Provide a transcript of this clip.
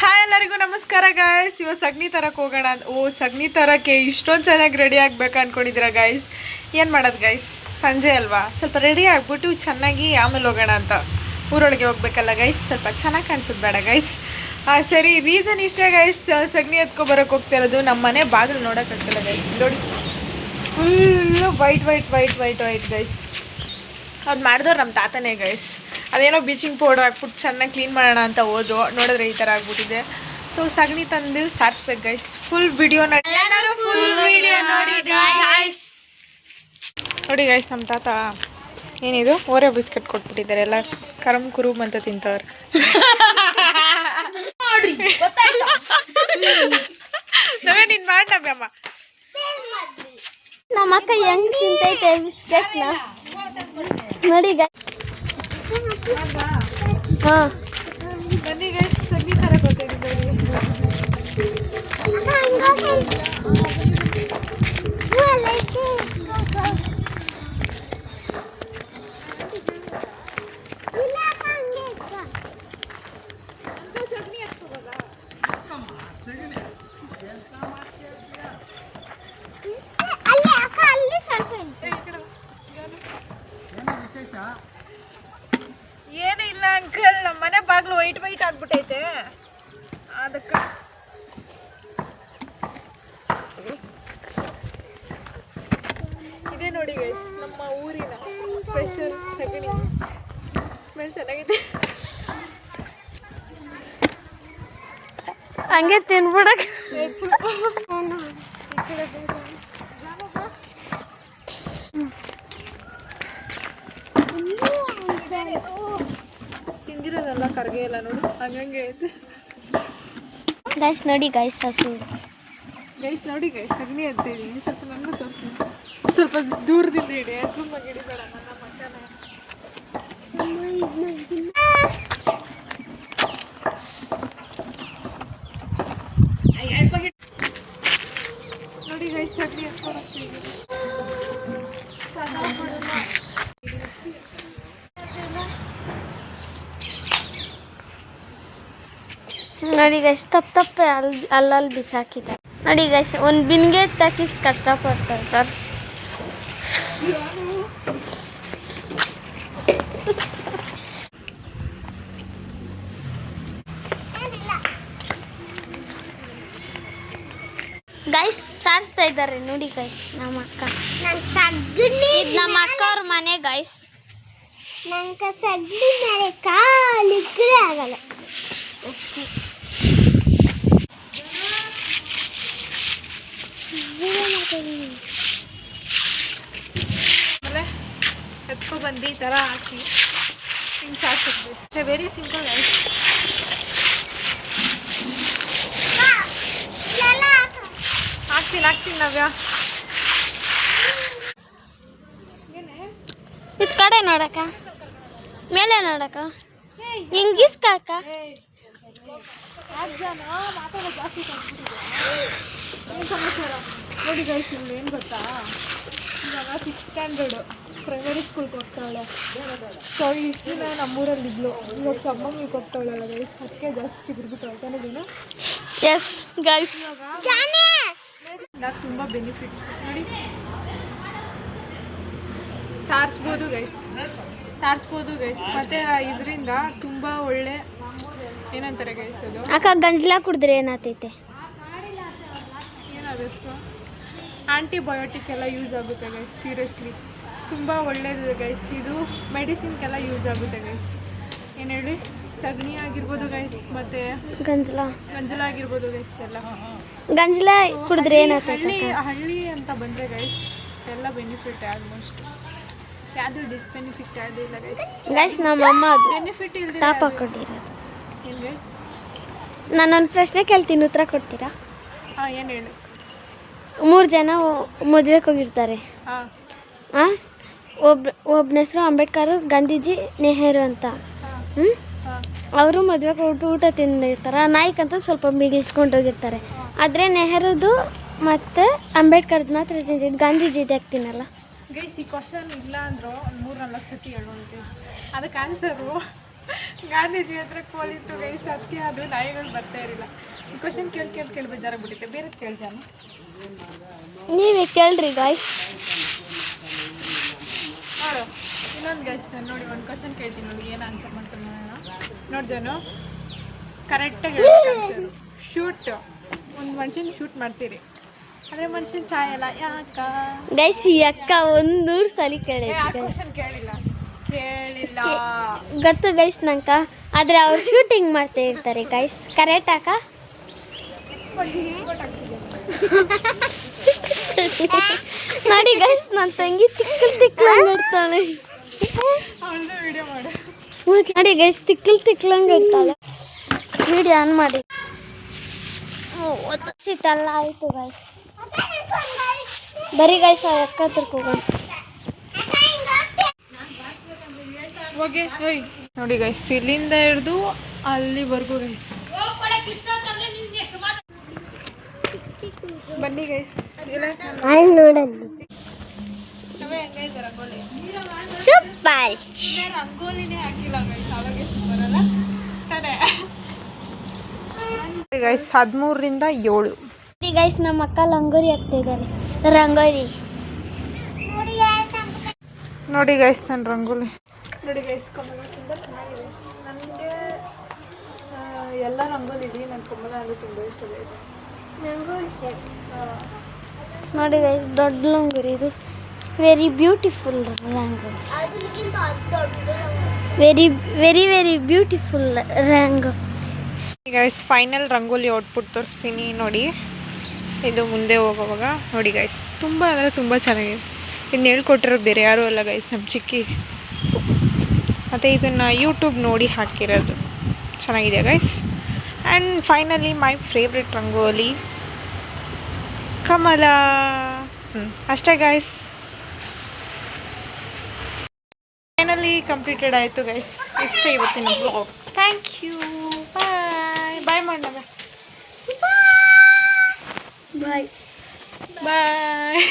Hi ಎಲ್ಲರಿಗೂ ನಮಸ್ಕಾರ guys. ಇವತ್ತು ಸಗಣಿ ತರಕ್ಕೆ ಹೋಗೋಣ. ಸಗಣಿ ತರಕ್ಕೆ ಇಷ್ಟೊಂದು ಚೆನ್ನಾಗಿ ರೆಡಿ ಆಗ್ಬೇಕು ಅಂದ್ಕೊಂಡಿದ್ದೀರಾ ಗಾಯ್ಸ್. ಏನು ಮಾಡೋದು ಗಾಯ್ಸ್, ಸಂಜೆ ಅಲ್ವಾ, ಸ್ವಲ್ಪ ರೆಡಿ ಆಗಿಬಿಟ್ಟು ಚೆನ್ನಾಗಿ ಆಮೇಲೆ ಹೋಗೋಣ ಅಂತ. ಊರೊಳಗೆ ಹೋಗ್ಬೇಕಲ್ಲ ಗೈಸ್, ಸ್ವಲ್ಪ ಚೆನ್ನಾಗಿ ಕಾಣಿಸೋದು ಬೇಡ ಗೈಸ್. ಸರಿ, ರೀಸನ್ ಇಷ್ಟೇ ಗೈಸ್. ಸಗಣಿ ಎತ್ಕೊಬರೋಕೆ ಹೋಗ್ತಾ ಇರೋದು. ನಮ್ಮ ಮನೆ ಬಾಗಿಲು ನೋಡೋಕ್ಕಾಗ್ತಿಲ್ಲ ಗೈಸ್. ನೋಡಿ, ಫುಲ್ಲು ವೈಟ್ ಗೈಸ್. ಅದು ಮಾಡಿದವ್ರು ನಮ್ಮ ತಾತನೇ ಗೈಸ್. ಅದೇನೋ ಬ್ಲೀಚಿಂಗ್ ಪೌಡರ್ ಹಾಕ್ಬಿಟ್ಟು ಚೆನ್ನಾಗಿ ಕ್ಲೀನ್ ಮಾಡೋಣ ಅಂತ ಹೋದ್ರು. ನೋಡಿದ್ರೆ ಈ ಥರ ಆಗ್ಬಿಟ್ಟಿದೆ. ಸೊ ಸಗಣಿ ತಂದು ಸಾರಿಸ್ಬೇಕು ಗೈಸ್. ಫುಲ್ ವಿಡಿಯೋ ನೋಡಿ ಗೈಸ್. ನಮ್ಮ ತಾತ ಏನಿದು ಓರೆ ಬಿಸ್ಕೆಟ್ ಕೊಟ್ಬಿಟ್ಟಿದ್ದಾರೆ. ಎಲ್ಲ ಕರಮ್ ಕುರುಮ್ ಅಂತ ತಿಂತವ್ರು. ನಾವೇ ನೀನು ಮಾಡಮ್ಮ. ನಮ್ಮ ಅಕ್ಕ ಹೆಂಗ್ ತಿಂತೈತೆ ಬಿಸ್ಕೆಟ್ನ ನೋಡಿ. ಬನ್ನಿ ಗೈಸ್, ಸಗಣಿ ತರಕ್ಕೆ ಹೋಗ್ತಿದ್ದೀವಿ. ಏನೂ ಇಲ್ಲ ಅಂಕಲ್, ನಮ್ಮ ಮನೆ ಬಾಗಿಲು ವೈಟ್ ಆಗ್ಬಿಟ್ಟೈತೆ. ಅದಕ್ಕೆ ಇದೇ ನೋಡಿ ಗೈಸ್, ನಮ್ಮ ಊರಿನ ಸ್ಪೆಷಲ್ ಸಗಣಿ. ಸ್ಮೆಲ್ ಚೆನ್ನಾಗಿದೆ. ಹಂಗೆ ತಿನ್ಬಿಡಕ್ ತಿಂದಿರೋದಲ್ಲ, ಕರ್ಗೆ ಇಲ್ಲ ನೋಡಿ, ಹಂಗಂಗೆ ಐತೆ ಗೈಸ್. ನೋಡಿ ಗೈಸ್, ಹಸು ಗೈಸ್. ನೋಡಿ ಗೈಸ್, ಸಗಣಿ ಅಂತಿದ್ದೀನಿ. ಸ್ವಲ್ಪ ನನಗೂ ತೋರಿಸಿ, ಸ್ವಲ್ಪ ದೂರದಿಂದ ಇಡಿ, ತುಂಬ ಗಿಡಿಬೇಡ ನನ್ನ ಮಕ್ಕನ. ನೋಡಿ ಗೈಸ್, ಸಗಣಿ ಎತ್ಕೊಂಡು ನೋಡಿ ಗೈಸ್, ತಪ್ಪೆ ಅಲ್ಲಲ್ಲಿ ಬಿಸಾಕಿದ್ದಾರೆ. ನೋಡಿ ಗೈಸ್, ಒಂದು ಬಿನ್ಗೆ ಎತ್ತಕ್ಕೆ ಇಷ್ಟು ಕಷ್ಟಪಡ್ತಾರೆ ಸರ್. ಗೈಸ್ ಸಾರಿಸ್ತಾ ಇದ್ದಾರೆ ನೋಡಿ ಗೈಸ್ ನಮ್ಮ ಅಕ್ಕ. ನಮ್ಮ ಅಕ್ಕ ಅವ್ರ ಮನೆ ಗೈಸ್. ನಂಗೆ ಸಗಣಿ ಮೇಲೆ ಕಾಲಿಕ್ಕೇ ಆಗಲ್ಲ. ಆಮೇಲೆ ಎತ್ಕೊಬಂದು ಈ ಥರ ಹಾಕಿ ಹಿಂಗೆ ಸಾಕಿದ್ವಿ ಅಷ್ಟೇ. Very simple guys. ಹಾಕ್ತೀನಿ ನವ್ಯ. ಇದು ಕಡೆ ನೋಡಕ್ಕ, ಮೇಲೆ ನೋಡಕ್ಕ, ಹಿಂಗಿಸ್ಕಾಕ. ನೋಡಿ ಗೈಸ್, ಇಲ್ಲಿ ಏನು ಗೊತ್ತಾ, ಇವಾಗ 6th ಸ್ಟ್ಯಾಂಡರ್ಡು ಪ್ರೈಮರಿ ಸ್ಕೂಲ್ಗೆ ಹೋಗ್ತಾಳೆ. ಸೊ ಇಷ್ಟು ನಮ್ಮೂರಲ್ಲಿ ಇದ್ಲು. ಇವಾಗ ಸಮ್ಮಂಗಿಗೆ ಹೋಗ್ತಾಳಲ್ಲ ಗೈಸ್, ಅದಕ್ಕೆ ಜಾಸ್ತಿ ಚಿಗುರ್ಬಿಟ್ಟು ಹೋಗ್ತಾನೆ. ಎಸ್ ಗೈಸ್, ನಾನು ತುಂಬ ಬೆನಿಫಿಟ್ಸ್ ನೋಡಿ. ಸಾರಿಸ್ಬೋದು ಗೈಸ್, ಮತ್ತು ಇದರಿಂದ ತುಂಬ ಒಳ್ಳೆ ಏನಂತಾರೆ ಗೈಸ್, ಅದು ಅಕ್ಕ ಗಂಟ್ಲ ಕುಡಿದ್ರೆ ಏನಾಗ್ತೈತೆ? ಏನಾದಷ್ಟು ಆಂಟಿಬಯೋಟಿಕ್ ಎಲ್ಲ ಯೂಸ್ ಆಗುತ್ತೆ ಗೈಸ್. ಸೀರಿಯಸ್ಲಿ ತುಂಬ ಒಳ್ಳೆಯದು ಗೈಸ್. ಇದು ಮೆಡಿಸಿನ್ಗೆಲ್ಲ ಯೂಸ್ ಆಗುತ್ತೆ ಗೈಸ್. ಏನು ಹೇಳಿ, ಸಗಣಿ ಆಗಿರ್ಬೋದು ಗೈಸ್, ಮತ್ತು ಗಂಜಲ ಆಗಿರ್ಬೋದು ಗೈಸ್. ಎಲ್ಲ ಗಂಜಲ ಕುಡಿದ್ರೆ ಏನಾಗ್ತೈತೆ? ಹಳ್ಳಿ ಅಂತ ಬಂದರೆ ಗೈಸ್ ಎಲ್ಲ ಬೆನಿಫಿಟ್. ಆಲ್ಮೋಸ್ಟ್ ಯಾವುದು ಡಿಸ್ಬೆನಿಫಿಟ್ ಯಾವುದೂ ಇಲ್ಲ ಗೈಸ್. ಗೈಸ್ ನಮ್ಮ ಅಮ್ಮ ಅದು ಬೆನಿಫಿಟ್ ಇಲ್ಲದೆ ಟಾಪ್ ಹಾಕೊಂಡಿರೋದು. ಏನು ಗೈಸ್? ನಾನೊಂದು ಪ್ರಶ್ನೆ ಕೇಳ್ತೀನಿ, ಉತ್ತರ ಕೊಡ್ತೀರಾ? ಹಾಂ, ಏನು ಹೇಳಿ. 3 ಜನ ಮದುವೆಗೆ ಹೋಗಿರ್ತಾರೆ. ಹಾಂ, ಒಬ್ಬನ ಹೆಸರು ಅಂಬೇಡ್ಕರ್, ಗಾಂಧೀಜಿ, ನೆಹರು ಅಂತ. ಅವರು ಮದುವೆಗೆ ಊಟ ತಿಂದಿರ್ತಾರೆ. ನಾಯ್ಕ್ ಅಂತ ಸ್ವಲ್ಪ ಮಿಗಿಲ್ಸ್ಕೊಂಡು ಹೋಗಿರ್ತಾರೆ. ಆದರೆ ನೆಹರುದು ಮತ್ತು ಅಂಬೇಡ್ಕರ್ದು ಮಾತ್ರ ತಿಂತಿದ್ದು, ಗಾಂಧೀಜಿದು ಯಾಕೆ ತಿನ್ನಲ್ಲ? ಗೈಸ್, ಈ ಕ್ವಶನ್ ಇಲ್ಲ ಅಂದ್ರು ಒಂದು 3-4 ಸತಿ ಹೇಳೋಣ ಗೈಸ್. ಅದಕ್ಕೆ ಆನ್ಸರು ಗಾಂಧೀಜಿ ಹತ್ರ ಕೋಲಿತ್ತು ಗೈಸ್, ಅದಕ್ಕೆ ಅದು ನಾಯಿಗಳು ಬರ್ತಾ ಇರಲಿಲ್ಲ. ಈ ಕ್ವಶನ್ ಕೇಳಿ ಬೇಜಾರಾಗ್ಬಿಟ್ಟಿದೆ. ಬೇರೆ ಕೇಳಿ ಜಾನು. ನೀವೇ ಕೇಳ್ರಿ ಗಾಯ್ಸ್. ನೋಡು ಇನ್ನೊಂದು ಗೈಸ್, ನಾನು ನೋಡಿ ಒಂದು ಕ್ವಶನ್ ಕೇಳ್ತೀನಿ, ನೋಡಿ ಏನು ಆನ್ಸರ್ ಮಾಡ್ತೀನಿ ನೋಡಿ ಜಾನು. ಕರೆಕ್ಟಾಗಿ ಶೂಟ್, ಒಂದು ಮನುಷ್ಯನ ಶೂಟ್ ಮಾಡ್ತೀರಿ, ಆದರೆ ಮನುಷ್ಯನ ಸಾಯಲ್ಲ ಯಾಕ? ಗೈಸ್ ಈ ಅಕ್ಕ 100 ಸಲ ಕೇಳಿದ್ರು. ಕ್ವಶನ್ ಕೇಳಿಲ್ಲ ಗೊತ್ತು ಗೈಸ್ ನಂಗೆ, ಆದರೆ ಅವ್ರು ಶೂಟಿಂಗ್ ಮಾಡ್ತಾ ಇರ್ತಾರೆ ಗೈಸ್. ಕರೆಕ್ಟ್ ಅಕ್ಕ? ನೋಡಿ ಗೈಸ್ ನನ್ನ ತಂಗಿ ತಿಕ್ಕಲಂಗೆ ಇರ್ತಾಳೆ. ವಿಡಿಯೋ ಮಾಡು. ನೋಡಿ ಗೈಸ್ ತಿಕ್ಕಲಂಗೆ ಇರ್ತಾಳೆ. ವಿಡಿಯೋ ಆನ್ ಮಾಡಿ. ಎಲ್ಲ ಆಯಿತು ಗೈಸ್. ಬರೀ ಗೈಸ್ ಆ ಅಕ್ಕ ಹತ್ರಕ್ಕೆ ಹೋಗೋಣ. ಹೋಗಿ ನೋಡಿ ಗೈಸ್, ಇಲ್ಲಿಂದ ಹಿಡಿದು ಅಲ್ಲಿವರೆಗೂ ಗೈಸ್. ಬನ್ನಿ ಗೈಸ್, ನೋಡಲ್ಲಿ ಸೂಪರ್. ರಂಗೋಲಿನೇ ಹಾಕಿಲ್ಲ ಗೈಸ್, ಅವಾಗೆ ಸೂಪರ್ ಅಲ್ಲ ತಾನೇ ಗೈಸ್. 13ರಿಂದ 7 ಗೈಸ್ ನಮ್ಮ ಅಕ್ಕ ರಂಗೋಲಿ ಹಾಕ್ತಿದ್ದಾರೆ. ರಂಗೋಲಿ ನೋಡಿ ಗೈಸ್, ನನ್ನ ರಂಗೋಲಿ ನೋಡಿ ಗೈಸ್. ಕಮಲ ತುಂಬ ಚೆನ್ನಾಗಿದೆ. ನನಗೆ ಎಲ್ಲ ರಂಗೋಲಿ ಇದೆ, ನನ್ನ ಕಮಲ ಅಂದರೆ ತುಂಬ ಇಷ್ಟ ಗೈಸ್. ನೋಡಿ ಗೈಸ್ ದೊಡ್ಡ ರಂಗೋಲಿ ಇದು. Very beautiful rangoli. Very very very beautiful ರಂಗೋ. ಗೈಸ್ ಫೈನಲ್ ರಂಗೋಲಿ ಔಟ್ಪುಟ್ ತೋರಿಸ್ತೀನಿ ನೋಡಿ. ಇದು ಮುಂದೆ ಹೋಗೋವಾಗ ನೋಡಿ ಗೈಸ್, ತುಂಬ ಅಂದರೆ ತುಂಬ ಚೆನ್ನಾಗಿದೆ. ಇದನ್ನ ಹೇಳ್ಕೊಟ್ಟಿರೋದು ಬೇರೆ ಯಾರೂ ಅಲ್ಲ ಗೈಸ್, ನಮ್ಮ ಚಿಕ್ಕಿ. ಮತ್ತು ಇದನ್ನು ಯೂಟ್ಯೂಬ್ ನೋಡಿ ಹಾಕಿರೋದು. ಚೆನ್ನಾಗಿದೆ guys. And finally my favourite rangoli ಕಮಲ. ಅಷ್ಟೇ ಗೈಸ್, ಫೈನಲಿ ಕಂಪ್ಲೀಟೆಡ್ ಆಯಿತು ಗೈಸ್. ಇಷ್ಟೇ ಇವತ್ತಿನ ಬ್ಲಾಗ್. Thank you. ಬಾಯ್ ಮಾಡೋಣ. ಬಾಯ್ ಬಾಯ್.